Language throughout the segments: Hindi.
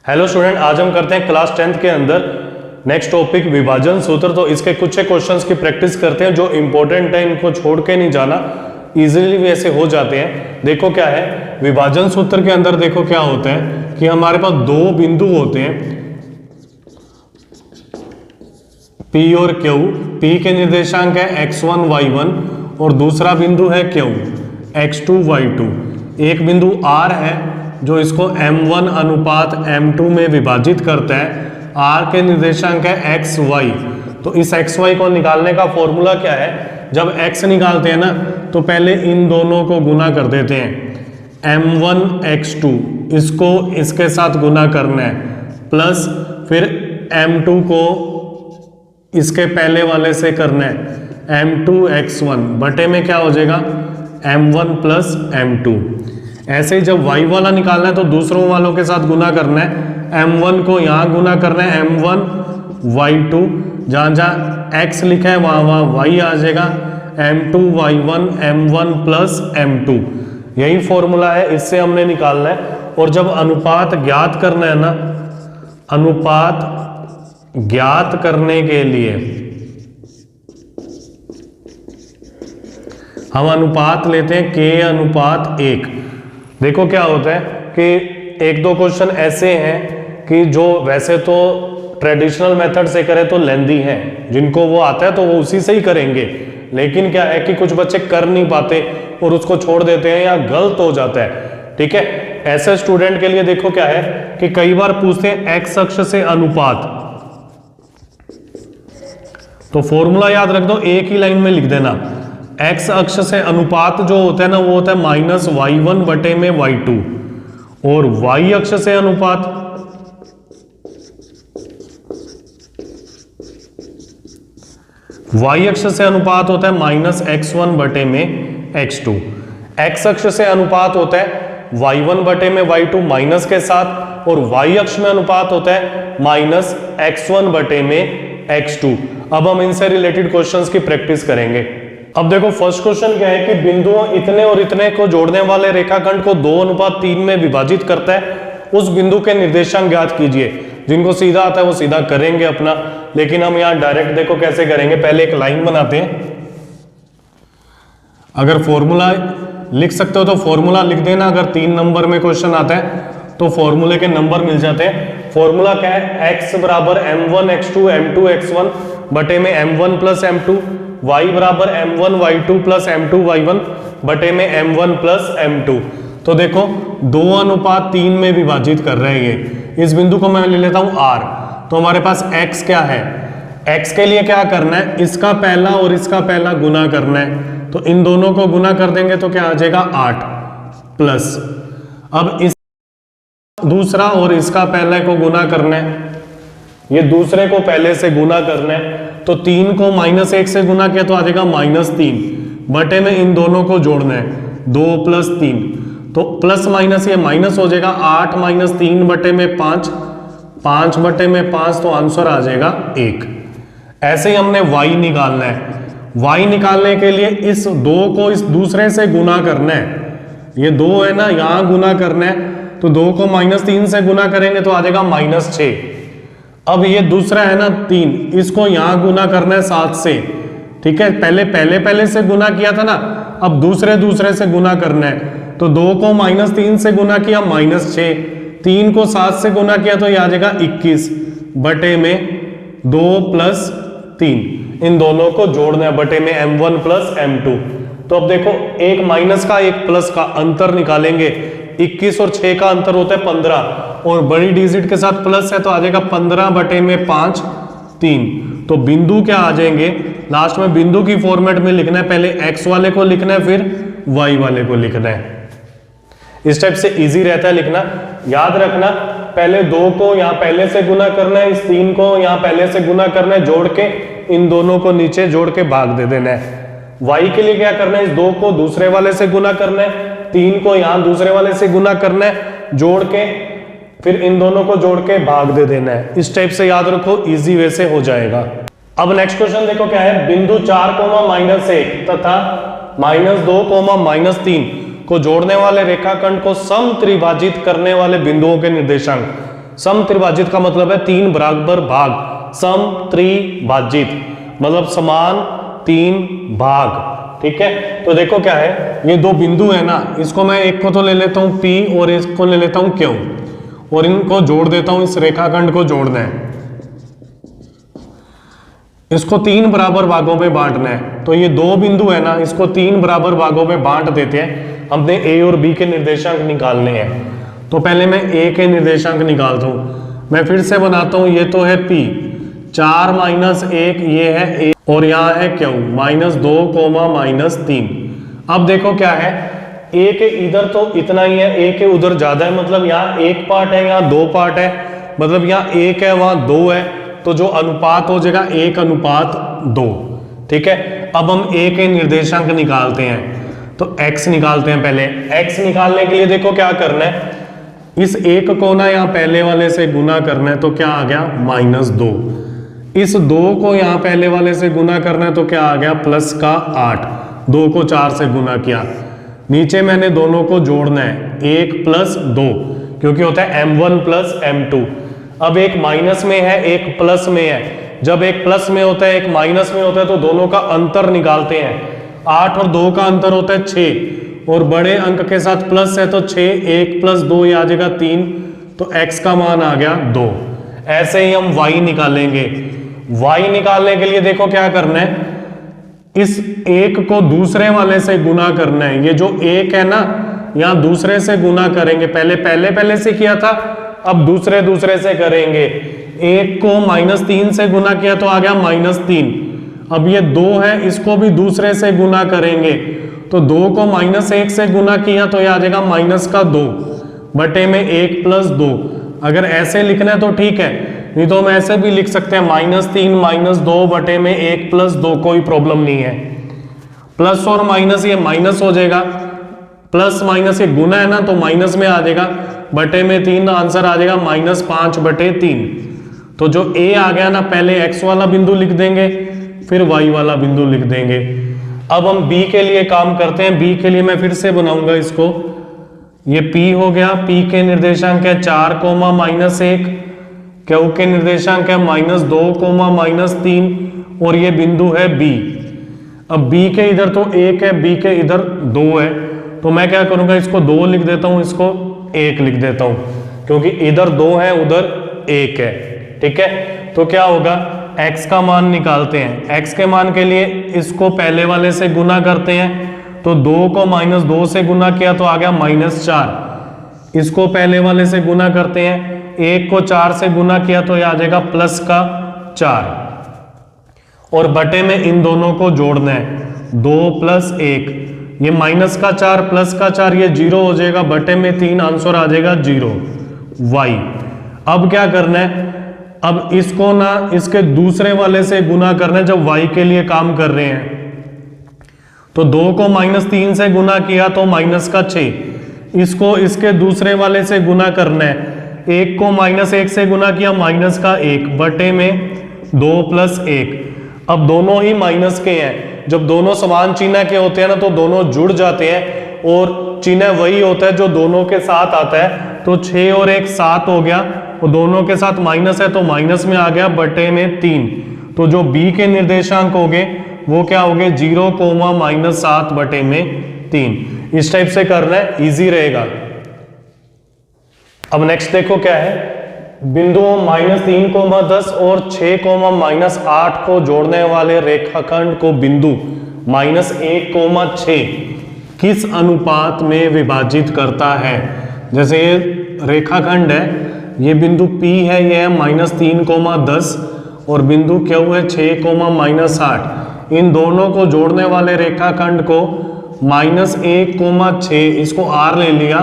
हेलो स्टूडेंट, आज हम करते हैं क्लास 10th के अंदर नेक्स्ट टॉपिक विभाजन सूत्र। तो इसके कुछ क्वेश्चंस की प्रैक्टिस करते हैं जो इंपॉर्टेंट है, इनको छोड़ के नहीं जाना, इजीली भी ऐसे हो जाते हैं। देखो क्या है विभाजन सूत्र के अंदर, देखो क्या होता है कि हमारे पास दो बिंदु होते हैं P और Q। P के निर्देशांक है x1 y1 और दूसरा बिंदु है Q x2 y2। एक बिंदु R है जो इसको m1 अनुपात m2 में विभाजित करता है। R के निर्देशांक है x y। तो इस x y को निकालने का फॉर्मूला क्या है? जब x निकालते हैं ना तो पहले इन दोनों को गुना कर देते हैं, m1 x2 इसको इसके साथ गुना करना है, प्लस फिर m2 को इसके पहले वाले से करना है, m2 x1 बटे में क्या हो जाएगा m1 प्लस m2। ऐसे ही जब y वाला निकालना है तो दूसरों वालों के साथ गुना करना है, m1 को यहाँ गुना करना है m1 y2, जहाँ जहाँ x लिखा है वहाँ वहाँ y आ जाएगा, m2 y1 m1 plus m2। यही फॉर्मूला है, इससे हमने निकालना है। और जब अनुपात ज्ञात करना है ना, अनुपात ज्ञात करने के लिए हम अनुपात लेते हैं k अनुपात 1। देखो क्या होता है कि एक दो क्वेश्चन ऐसे हैं कि जो वैसे तो ट्रेडिशनल मेथड से करें तो लेंदी हैं, जिनको वो आता है तो वो उसी से ही करेंगे, लेकिन क्या है कि कुछ बच्चे कर नहीं पाते और उसको छोड़ देते हैं या गलत हो जाता है। ठीक है, ऐसे स्टूडेंट के लिए देखो क्या है कि कई बार पूछते हैं एक्स अक्ष से अनुपात, तो फॉर्मूला याद रख दो, एक ही लाइन में लिख देना। एक्स अक्ष से अनुपात जो होता है ना वो होता है माइनस y1 बटे में y2, और y अक्ष से अनुपात होता है माइनस x1 बटे में x2। x अक्ष से अनुपात होता है y1 बटे में y2 माइनस के साथ, और y अक्ष में अनुपात होता है माइनस x1 बटे में x2। अब हम इनसे रिलेटेड क्वेश्चंस की प्रैक्टिस करेंगे। अब देखो फर्स्ट क्वेश्चन क्या है कि बिंदुओं इतने और इतने को जोड़ने वाले रेखाखंड को 2:3 में विभाजित करता है, उस बिंदु के निर्देशांक ज्ञात कीजिए। जिनको सीधा आता है वो सीधा करेंगे अपना, लेकिन हम यहाँ डायरेक्ट देखो कैसे करेंगे। पहले एक लाइन बनाते हैं, अगर फॉर्मूला लिख सकते हो तो फॉर्मूला लिख देना। अगर 3 नंबर में क्वेश्चन आता है तो फॉर्मूले के नंबर मिल जाते हैं। फॉर्मूला क्या है, x बराबर m1 x2 m2 x1 बटे में m1 प्लस m2, y बराबर m1 y2 plus m2 y1 बटे में m1 प्लस m2। तो देखो 2:3 में विभाजित कर रहे हैं ये। इस बिंदु को मैं ले लेता हूं r। तो हमारे पास x क्या है, x के लिए क्या करना है, इसका पहला और इसका पहला गुना करना है। तो इन दोनों को गुना कर देंगे तो क्या आ जाएगा 8 प्लस, अब इस दूसरा और इसका पहले को गुना करना है, ये दूसरे को पहले से गुना करना है। तो 3 को -1 से गुना किया तो आ जाएगा -3 बटे में इन दोनों को जोड़ना है, 2 + 3, तो प्लस माइनस ये माइनस हो जाएगा, 8 - 3 बटे में 5, 5 बटे में 5, तो आंसर आ जाएगा 1। ऐसे ही हमने y निकालना है। y निकालने के लिए इस 2 को इस दूसरे से गुना करना है। ये 2 है ना, यहां गुना करना है, तो 2 को -3 से गुना करेंगे तो आ जाएगा -6। अब ये दूसरा है ना 3, इसको यहां गुना करना है 7 से। ठीक है, पहले से गुना किया था ना, अब दूसरे से गुना करना है। तो 2 को -3 से गुना किया -6, 3 को 7 से गुना किया तो ये आ जाएगा 21 बटे में 2 + 3, इन दोनों को जोड़ना है बटे में m1 प्लस m2। तो अब देखो एक माइनस का एक प्लस का अंतर निकालेंगे, 21 और 6 का अंतर होता है 15, और बड़ी डिजिट के साथ प्लस है तो आ जाएगा 15 बटे में 5 3। तो बिंदु क्या आ जाएंगे, लास्ट में बिंदु की फॉर्मेट में लिखना है, पहले x वाले को लिखना है फिर y वाले को लिखना है। इस टाइप से इजी रहता है लिखना। याद रखना, पहले 2 को यहाँ पहले से गुना करना है, इस 3 को यहाँ पहले से गुना करना है, जोड़ के इन दोनों को नीचे जोड़ के भाग दे देना है। y के लिए क्या करना है, इस 2 को दूसरे वाले से गुना करना है, 3 को यहाँ दूसरे वाले से गुना करना है, जोड़ के फिर इन दोनों को जोड़ के भाग दे देना है। इस टाइप से याद रखो, इजी वे से हो जाएगा। अब नेक्स्ट क्वेश्चन देखो क्या है, बिंदु 4, -1 तथा -2, -3 को जोड़ने वाले रेखाखंड को सम त्रिभाजित करने वाले बिंदुओं के निर्देशांक सम त्रिभाजित का मतलब है तीन बराबर भाग, सम त्रिभाजित मतलब समान तीन भाग, ठीक है। तो देखो क्या है, ये दो बिंदु है ना, इसको मैं एक को तो ले लेता हूं P और इसको ले लेता हूं Q और इनको जोड़ देता हूं, इस रेखाखंड को जोड़ना है, इसको तीन बराबर भागों में बांटना है। तो ये दो बिंदु है ना, इसको तीन बराबर भागों में बांट देते हैं, हमने A और B के निर्देशांक निकालने हैं। तो पहले मैं A के निर्देशांक निकालता हूं, मैं फिर से बनाता हूं, ये तो है P 4 माइनस 1, ये है A और यहाँ है Q -2, -3। अब देखो क्या है, A के इधर तो इतना ही है, A के उधर ज्यादा है, मतलब यहाँ एक पार्ट है, यहाँ दो पार्ट है, मतलब यहाँ 1 है वहां 2 है, तो जो अनुपात हो जाएगा 1:2, ठीक है। अब हम A के निर्देशांक निकालते हैं, तो x निकालते हैं। पहले x निकालने के लिए देखो क्या करना है, इस एक को ना यहाँ पहले वाले से गुना करना है, तो क्या आ गया -2, इस 2 को यहाँ पहले वाले से गुना करना है, तो क्या आ गया +8, 2 को 4 से गुना किया, नीचे मैंने दोनों को जोड़ना है 1 + 2, क्योंकि होता है m1 + m2। अब एक माइनस में है, एक प्लस में है, जब एक प्लस में होता है एक माइनस में होता है तो दोनों का अंतर निकालते हैं। 8 और 2 का अंतर होता है 6 और बड़े अंक के साथ प्लस है तो 6, 1 + 2 ये आ जाएगा 3, तो x का मान आ गया 2। ऐसे ही हम y निकालेंगे, y निकालने के लिए देखो क्या करना है, इस एक को दूसरे वाले से गुना करना है, ये जो एक है ना यहाँ दूसरे से गुना करेंगे, पहले से किया था, अब दूसरे से करेंगे। एक को -3 से गुना किया तो आ गया -3, अब ये 2 है, इसको भी दूसरे से गुना करेंगे, तो 2 को -1 से गुना किया तो ये आ जाएगा -2 बटे में 1 + 2। अगर ऐसे लिखना है तो ठीक है, नहीं तो हम ऐसे भी लिख सकते हैं -3 - 2 बटे में 1 + 2, कोई प्रॉब्लम नहीं है। प्लस और माइनस ये माइनस हो जाएगा, प्लस माइनस ये गुना है ना तो माइनस में आ जाएगा, बटे में 3 आंसर आ जाएगा -5/3। तो जो A आ गया ना, पहले x वाला बिंदु लिख देंगे फिर y वाला बिंदु लिख देंगे। अब हम B के लिए काम करते हैं, B के लिए मैं फिर से बनाऊंगा इसको, ये P हो गया, P के निर्देशांक है 4, -1, Q के निर्देशांक है -2, -3 और ये बिंदु है B। अब B के इधर तो 1 है, B के इधर 2 है, तो मैं क्या करूंगा, इसको 2 लिख देता हूं, इसको 1 लिख देता हूं, क्योंकि इधर 2 है उधर 1 है, ठीक है। तो क्या होगा, x का मान निकालते हैं। x के मान के लिए इसको पहले वाले से गुना करते हैं, तो 2 को -2 से गुना किया तो आ गया -4, इसको पहले वाले से गुना करते हैं, 1 को 4 से गुना किया तो यह आ जाएगा +4 और बटे में इन दोनों को जोड़ना है, 2 + 1, ये -4 +4 ये 0 हो जाएगा, बटे में 3 आंसर आ जाएगा 0 y। अब क्या करना है, अब इसको ना इसके दूसरे वाले से गुना करना है, जब y के लिए काम कर रहे हैं, तो 2 को -3 से गुना किया तो -6, इसको इसके दूसरे वाले से गुना करना है, 1 को -1 से गुना किया -1 बटे में 2 + 1। अब दोनों ही माइनस के हैं, जब दोनों समान चिन्ह के होते हैं ना तो दोनों जुड़ जाते हैं और चिन्ह वही होता है जो दोनों के साथ आता है, तो 6 और 1 7 हो गया, और दोनों के साथ माइनस है तो माइनस में आ गया, बटे में 3। तो जो B के निर्देशांक हो गए वो क्या हो गए, 0, -7 बटे में 3। इस टाइप से करना है, इजी रहेगा। अब नेक्स्ट देखो क्या है, बिंदुओं -3, 10 और 6, -8 को जोड़ने वाले रेखाखंड को बिंदु -1, 6 किस अनुपात में विभाजित करता है। जैसे ये रेखाखंड है, ये बिंदु P है, ये है -3, 10 और बिंदु Q है 6, -8। इन दोनों को जोड़ने वाले रेखाखंड को -1, 6 इसको R ले लिया,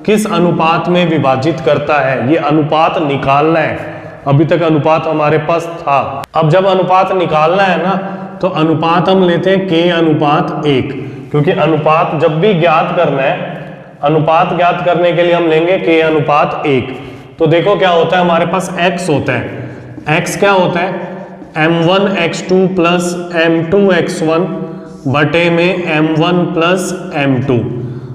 किस अनुपात में विभाजित करता है, ये अनुपात निकालना है। अभी तक अनुपात हमारे पास था, अब जब अनुपात निकालना है ना तो अनुपात हम लेते हैं K/1, क्योंकि अनुपात जब भी ज्ञात करना है, अनुपात ज्ञात करने के लिए हम लेंगे K/1। तो देखो क्या होता है, हमारे पास x होता है, x क्या होता है, m1x2 + m2x1 बटे में m1 + m2।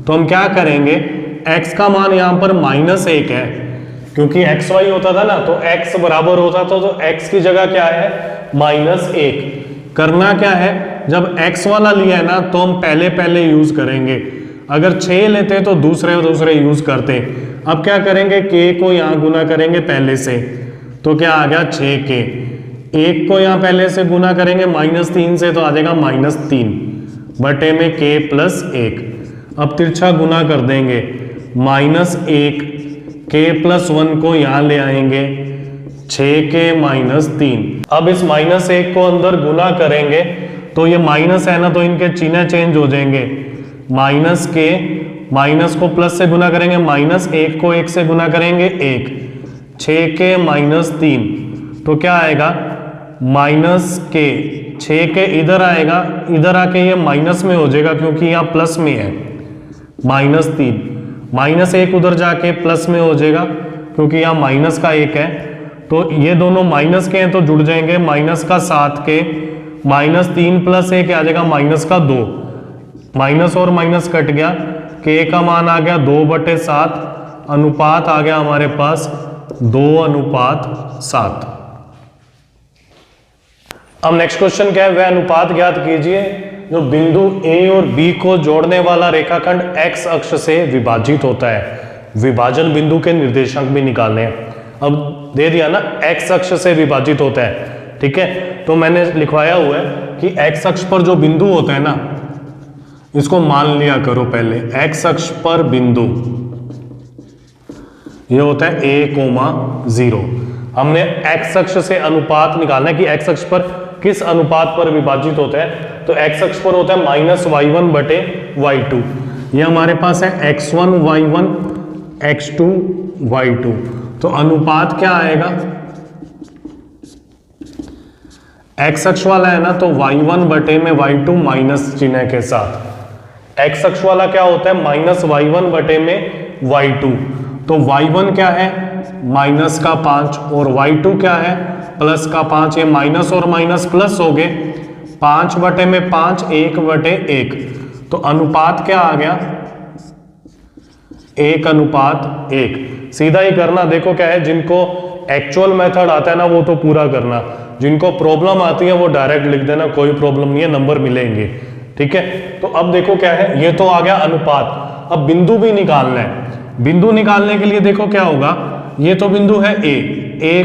तो हम क्या करेंगे, x का मान यहां पर -1 है, क्योंकि एक्स वाई होता था ना, तो एक्स बराबर होता था, तो एक्स की जगह क्या है -1। करना क्या है, जब एक्स वाला लिया है ना तो हम पहले पहले यूज करेंगे, अगर 6 लेते तो दूसरे दूसरे यूज करते। अब क्या करेंगे, के को यहां गुना करेंगे पहले से, तो क्या आ गया 6k। 1 को यहां पहले से गुना करेंगे -3 से, तो आ जाएगा -3 बटे में k + 1। अब तिरछा गुना कर देंगे, -1 k + 1 को यहां ले आएंगे 6k - 3। अब इस -1 को अंदर गुना करेंगे तो ये माइनस है ना, तो इनके चिन्ह चेंज हो जाएंगे, -k माइनस को प्लस से गुना करेंगे, -1 को 1 से गुना करेंगे 1, 6k - 3, तो क्या आएगा -k, 6k इधर आएगा, इधर आके ये माइनस में हो जाएगा क्योंकि यहाँ प्लस में है, -3, -1 उधर जाके प्लस में हो जाएगा क्योंकि यहाँ माइनस का 1 है, तो ये दोनों माइनस के हैं तो जुड़ जाएंगे, माइनस का 7k -3 + 1 आ जाएगा -2, माइनस और माइनस कट गया, k का मान आ गया 2/7, अनुपात आ गया हमारे पास 2:7। अब नेक्स्ट क्वेश्चन क्या है, वह अनुपात ज्ञात कीजिए जो बिंदु A और B को जोड़ने वाला रेखाखंड x अक्ष से विभाजित होता है। विभाजन बिंदु के निर्देशांक भी निकालने हैं। अब दे दिया ना x अक्ष से विभाजित होता है, ठीक है, तो मैंने लिखवाया हुआ है कि x अक्ष पर जो बिंदु होता है ना, इसको मान लिया करो पहले, x अक्ष पर बिंदु ये होता है a,0। हमने x अक्ष से अनुपात निकालना है कि x अक्ष पर किस अनुपात पर विभाजित होता है, तो x अक्ष पर होता है -y1 बटे y2। ये हमारे पास है x1 y1 x2 y2, तो अनुपात क्या आएगा, x अक्ष वाला है ना तो y1 बटे में y2 माइनस चिन्ह के साथ, x अक्ष वाला क्या होता है -y1 बटे में y2, तो y1 क्या है -5 और y2 क्या है +5, ये माइनस और माइनस प्लस हो गए, 5 बटे में 5, 1/1, तो अनुपात क्या आ गया 1:1। सीधा ही करना, देखो क्या है, जिनको एक्चुअल मेथड आता है ना वो तो पूरा करना, जिनको प्रॉब्लम आती है वो डायरेक्ट लिख देना, कोई प्रॉब्लम नहीं है, नंबर मिलेंगे, ठीक है। तो अब देखो क्या है, ये तो आ गया अनुपात। अब बिंदु भी निकालना है। बिंदु निकालने के लिए देखो क्या होगा, ये तो बिंदु है a,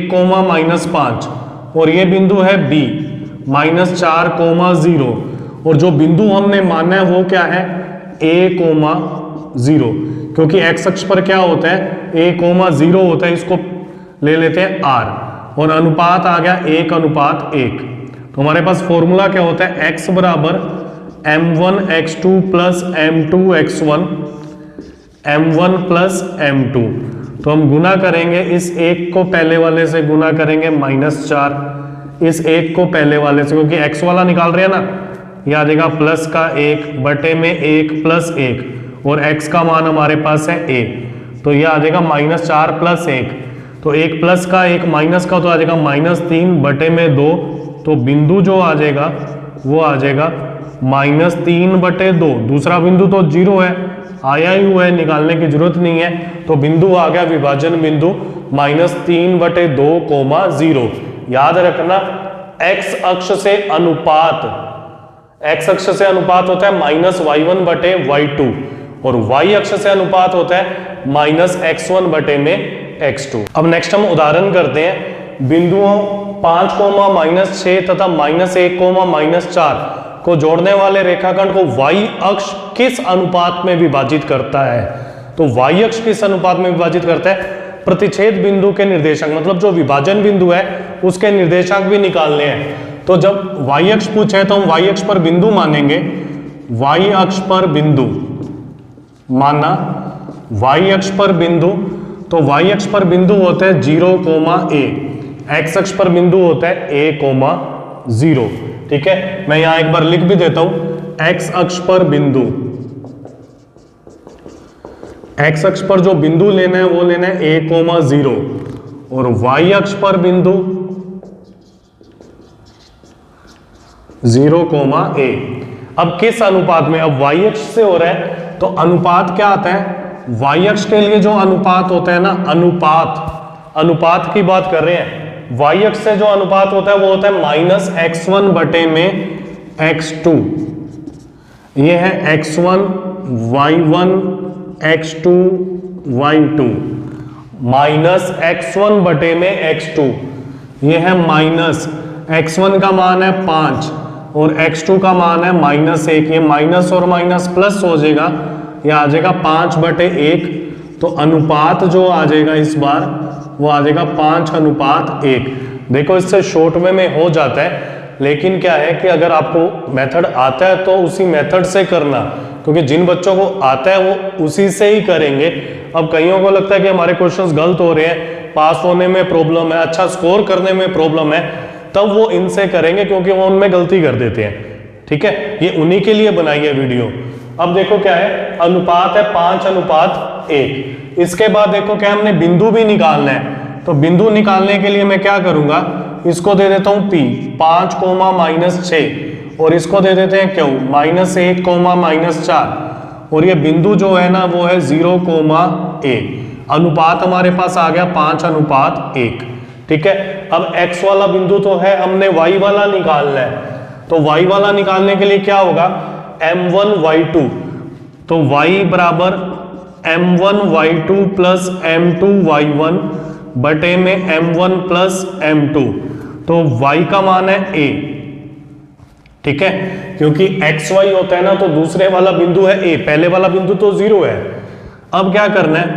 -5, और ये बिंदु है b, -4,0, और जो बिंदु हमने माना है वो क्या है a,0, क्योंकि x अक्ष पर क्या होता है a,0 होता है, इसको ले लेते हैं r, और अनुपात आ गया 1:1। तो हमारे पास फॉर्मूला क्या होता है, x बराबर m1x2 + m2x1 m1 + m2, तो हम गुना करेंगे, इस 1 को पहले वाले से गुना करेंगे -4, इस 1 को पहले वाले से, क्योंकि x वाला निकाल रहे हैं ना, ये आ जाएगा +1 बटे में 1 + 1, और x का मान हमारे पास है a, तो ये आ जाएगा -4 + 1, तो 1 प्लस का 1 माइनस का, तो आ जाएगा -3 बटे में 2, तो बिंदु जो आ जाएगा वो आ जाएगा -3/2। दूसरा बिंदु तो 0 है, आया ही हुआ है, निकालने की जरूरत नहीं है, तो बिंदु आ गया विभाजन बिंदु -3/2, 0। याद रखना x अक्ष से अनुपात, x अक्ष से अनुपात होता है -y1 बटे y2, और y अक्ष से अनुपात होता है -x1 बटे में x2। अब नेक्स्ट हम उदाहरण करते हैं। बिंदुओं 5, -6 तथा -1, -4 को जोड़ने वाले रेखाखंड को y अक्ष किस अनुपात में विभाजित करता है, तो y अक्ष किस अनुपात में विभाजित करता है, प्रतिच्छेद बिंदु के निर्देशांक, मतलब जो विभाजन बिंदु है उसके निर्देशांक भी निकालने हैं। तो जब y अक्ष पूछे तो हम y अक्ष पर बिंदु मानेंगे, y अक्ष पर बिंदु माना, y अक्ष पर बिंदु, तो y अक्ष पर बिंदु होता है 0,a, x अक्ष पर बिंदु होता है a,0, ठीक है। मैं यहां एक बार लिख भी देता हूं, x अक्ष पर बिंदु, x अक्ष पर जो बिंदु लेना है वो लेना है a,0, और y अक्ष पर बिंदु 0,a। अब किस अनुपात में, अब y अक्ष से हो रहा है तो अनुपात क्या आता है, y अक्ष के लिए जो अनुपात होता है ना, अनुपात अनुपात की बात कर रहे हैं, वाई अक्ष से जो अनुपात होता है वो होता है माइनस x1 बटे में x2। ये है x1 y1 x2 y2 minus x1 बटे में x2। ये है माइनस x1 का मान है 5 और x2 का मान है -1। ये माइनस और माइनस प्लस हो जाएगा, ये आ जाएगा 5 बटे 1। तो अनुपात जो आ जाएगा इस बार वो आ जाएगा 5:1। देखो इससे शॉर्ट में हो जाता है, लेकिन क्या है कि अगर आपको मेथड आता है तो उसी मेथड से करना, क्योंकि जिन बच्चों को आता है वो उसी से ही करेंगे। अब कईयों को लगता है कि हमारे क्वेश्चंस गलत हो रहे हैं, पास होने में प्रॉब्लम है, अच्छा स्कोर करने में प्रॉब्लम है, तब वो इनसे करेंगे क्योंकि वो उनमें गलती कर देते हैं। ठीक है, ये उन्हीं के लिए बनाई है वीडियो। अब देखो क्या है, अनुपात है 5:1। इसके बाद देखो क्या हमने बिंदु भी निकालना है, तो बिंदु निकालने के लिए मैं क्या करूंगा, इसको दे देता हूं P 5, -6 और इसको दे देते हैं क्यों -1, -4 और ये बिंदु जो है ना वो है 0, अनुपात हमारे पास आ गया 5:1। ठीक है, अब x वाला बिंदु तो है, हमने y वाला निकालना है, तो y वाला निकालने के लिए क्या होगा, m1 y2। तो y बराबर m1 y2 plus m2 y1 बटे में m1 प्लस m2। तो y का मान है a। ठीक है, क्योंकि xy होता है ना तो दूसरे वाला बिंदु है a, पहले वाला बिंदु तो 0 है। अब क्या करना है,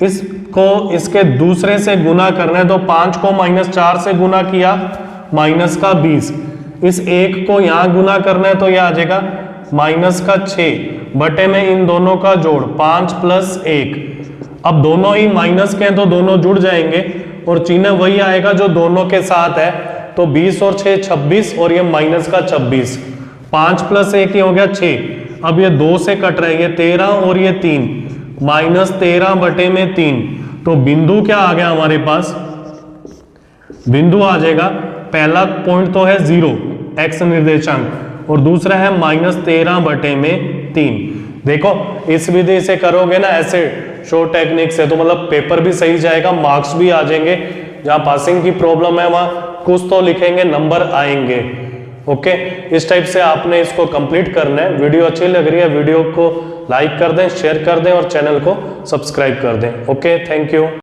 इसको इसके दूसरे से गुना करना है, तो 5 को -4 से गुना किया -20। इस 1 को यहां गुना करना है तो यह आ जाएगा -6 बटे में इन दोनों का जोड़ 5 + 1। अब दोनों ही माइनस के हैं तो दोनों जुड़ जाएंगे और चिन्ह वही आएगा जो दोनों के साथ है, तो 20 और 6 26 और ये -26। 5 + 1 हो गया 6। अब ये 2 से कट रहा है, ये 13 और ये 3, -13 बटे में 3। तो बिंदु क्या आ गया हमारे पास, बिंदु आ जाएगा, पहला पॉइंट तो है 0 x निर्देशांक और दूसरा है -13 बटे में 3। देखो इस विधि से करोगे ना ऐसे शॉर्ट टेक्निक से, तो मतलब पेपर भी सही जाएगा, मार्क्स भी आ जाएंगे। जहां पासिंग की प्रॉब्लम है वहां कुछ तो लिखेंगे, नंबर आएंगे। ओके, इस टाइप से आपने इसको कंप्लीट करना है। वीडियो अच्छी लग रही है, वीडियो को लाइक कर दें, शेयर कर दें और चैनल को सब्सक्राइब कर दें। Okay, thank you.